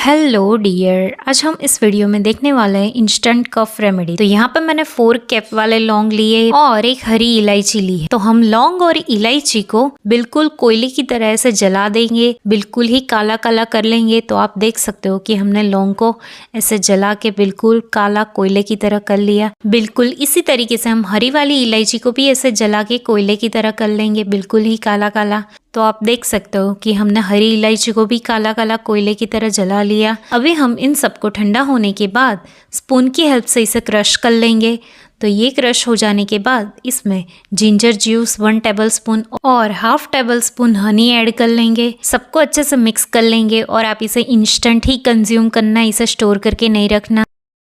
Hello dear, आज हम इस वीडियो में देखने वाले हैं इंस्टेंट कफ रेमेडी। तो यहाँ पे मैंने 4 कैप वाले लौंग लिए और एक हरी इलायची ली है। तो हम लौंग और इलायची को बिल्कुल कोयले की तरह से जला देंगे, बिल्कुल ही काला काला कर लेंगे। तो आप देख सकते हो कि हमने लौंग को ऐसे जला के बिल्कुल काला कोयले की तरह कर लिया। बिल्कुल इसी तरीके से हम हरी वाली इलायची को भी ऐसे जला के कोयले की तरह कर लेंगे, बिल्कुल ही काला काला। तो आप देख सकते हो कि हमने हरी इलायची को भी काला काला कोयले की तरह जला लिया। अभी हम इन सबको ठंडा होने के बाद स्पून की हेल्प से इसे क्रश कर लेंगे। तो ये क्रश हो जाने के बाद इसमें जिंजर जूस 1 टेबलस्पून और half table spoon honey add कर लेंगे। सबको अच्छे से मिक्स कर लेंगे और आप इसे इंस्टेंट ही कंज्यूम करना, इसे स्टोर करके नहीं रखना।